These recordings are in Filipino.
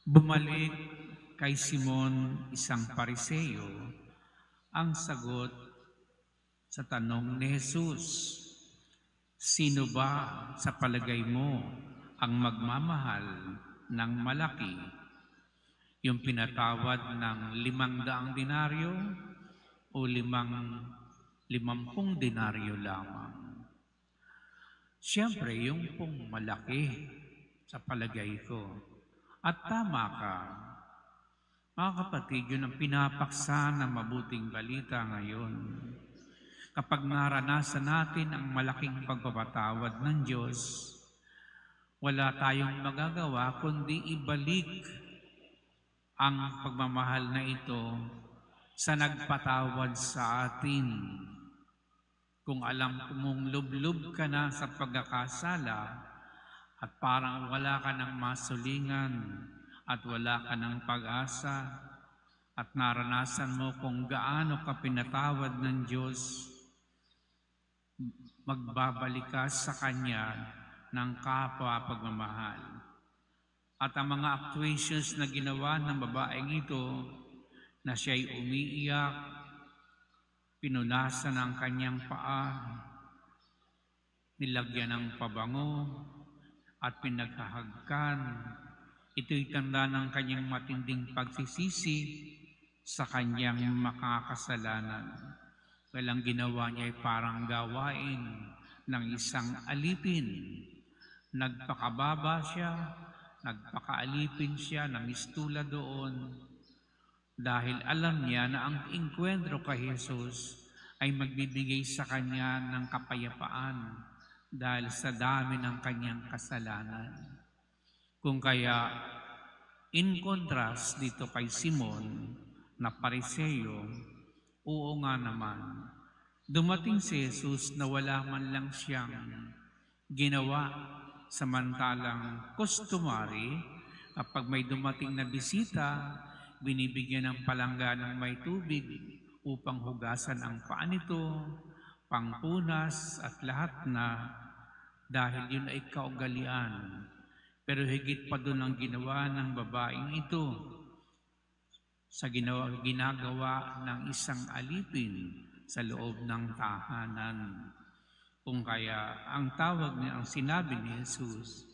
Bumalik kay Simon, isang Pariseo, ang sagot sa tanong ni Jesus, sino ba sa palagay mo ang magmamahal ng malaki? Yung pinatawad ng 500 denaryo o 50 denaryo lamang? Siyempre, yung pong malaki sa palagay ko. At tama ka. Mga kapatid, yun ang pinapaksa ng mabuting balita ngayon. Kapag naranasan natin ang malaking pagpapatawad ng Diyos, wala tayong magagawa kundi ibalik ang pagmamahal na ito sa nagpatawad sa atin. Kung alam mong lublob ka na sa pagkakasala at parang wala ka ng masulingan at wala ka ng pag-asa at naranasan mo kung gaano ka pinatawad ng Diyos, magbabalik ka sa Kanya ng kapwa pagmamahal. At ang mga actuations na ginawa ng babaeng ito, na siya'y umiiyak, pinunasan ang kanyang paa, nilagyan ng pabango, at pinaghahagkan, ito'y tanda ng kanyang matinding pagsisisi sa kanyang makakasalanan. Walang ginawa niya ay parang gawain ng isang alipin. Nagpakababa siya, nagpakaalipin siya, namistula doon, dahil alam niya na ang engkwentro kay Jesus ay magbibigay sa kanya ng kapayapaan dahil sa dami ng kanyang kasalanan. Kung kaya, in contrast dito kay Simon na Pariseo, oo nga naman, dumating si Jesus na wala man lang siyang ginawa, samantalang customary, kapag may dumating na bisita, binibigyan ng palangga ng may tubig upang hugasan ang paa nito, pangpunas at lahat na, dahil yun ay kaugalian. Pero higit pa doon ang ginawa ng babaeng ito sa ginagawa ng isang alipin sa loob ng tahanan. Kung kaya ang tawag niya, ang sinabi ni Jesus,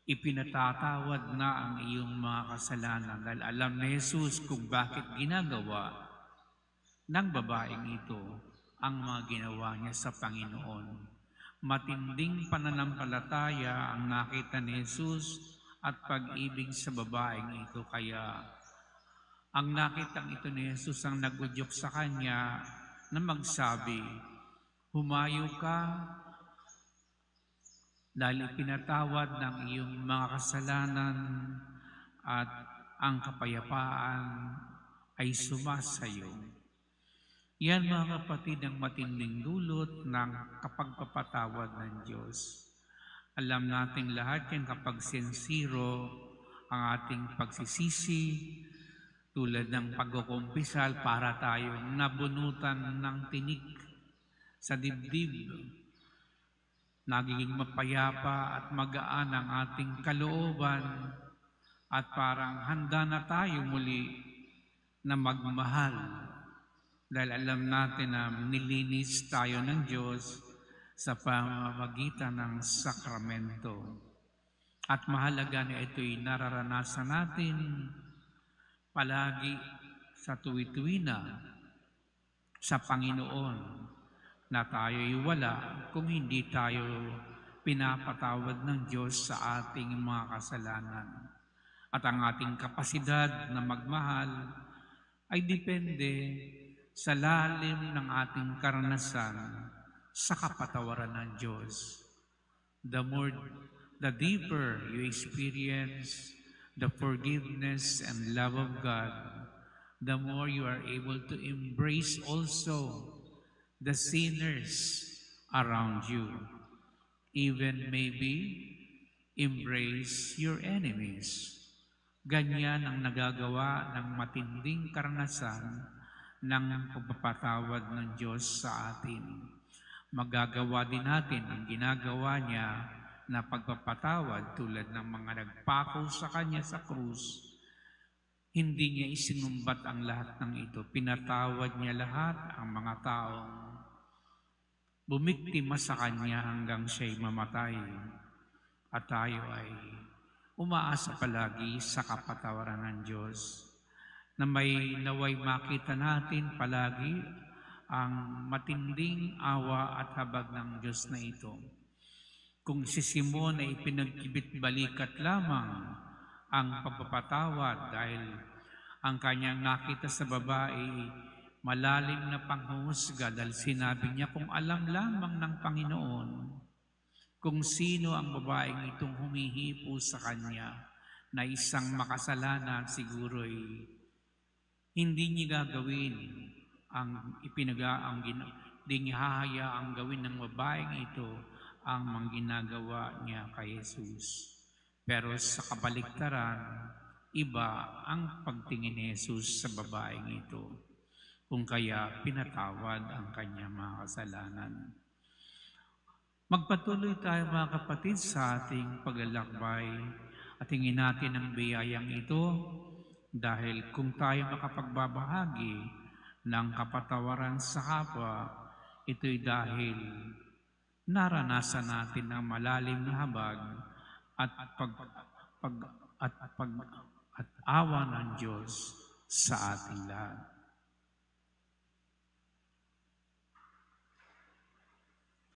ipinatatawad na ang iyong mga kasalanan, dahil alam ni Jesus kung bakit ginagawa ng babaeng ito ang mga ginawa niya sa Panginoon. Matinding pananampalataya ang nakita ni Jesus at pag-ibig sa babaeng ito, kaya ang nakitang ito ni Jesus ang nagudyok sa kanya na magsabi, humayo ka dahil ipinatawad ng iyong mga kasalanan at ang kapayapaan ay sumasayo. Yan mga kapatid ang matinding dulot ng kapagpapatawad ng Diyos. Alam nating lahat yan kapag sincero ang ating pagsisisi, tulad ng pagkukumpisal para tayong nabunutan ng tinik sa dibdib. Nagiging mapayapa at magaan ang ating kalooban at parang handa na tayo muli na magmahal. Dahil alam natin na nilinis tayo ng Diyos sa pamamagitan ng sakramento. At mahalaga na ito'y nararanasan natin palagi sa tuwi-tuwi na sa Panginoon, na tayo'y wala kung hindi tayo pinapatawad ng Diyos sa ating mga kasalanan. At ang ating kapasidad na magmahal ay depende sa lalim ng ating karanasan sa kapatawaran ng Diyos. The deeper you experience the forgiveness and love of God, the more you are able to embrace also the sinners around you. Even maybe embrace your enemies. Ganyan ang nagagawa ng matinding karanasan ng pagpapatawad ng Diyos sa atin. Magagawa din natin ang ginagawa niya na pagpapatawad tulad ng mga nagpako sa kanya sa krus, hindi niya isinumbat ang lahat ng ito. Pinatawad niya lahat ang mga taong bumiktima sa kanya hanggang siya'y mamatay. At tayo ay umaasa palagi sa kapatawaran ng Diyos na may naway makita natin palagi ang matinding awa at habag ng Diyos na ito. Kung si Simon ay pinagkibit balikat lamang ang pagpapatawad dahil ang kanyang nakita sa babae malalim na panghuhusga dahil sinabi niya kung alam lamang ng Panginoon kung sino ang babaeng itong humihipo sa kanya na isang makasalanan, siguro'y hindi niya gagawin ang hindi niya hahayaang gawin ng babaeng ito ang mga ginagawa niya kay Jesus. Pero sa kabaligtaran, iba ang pagtingin ni Jesus sa babaeng ito, kung kaya pinatawad ang kanyang mga kasalanan. Magpatuloy tayo mga kapatid sa ating paglalakbay at hingin natin ang biyayang ito dahil kung tayo makapagbabahagi ng kapatawaran sa kapwa, ito'y dahil naranasan natin ang malalim na habag at awa ng Diyos sa ating lahat.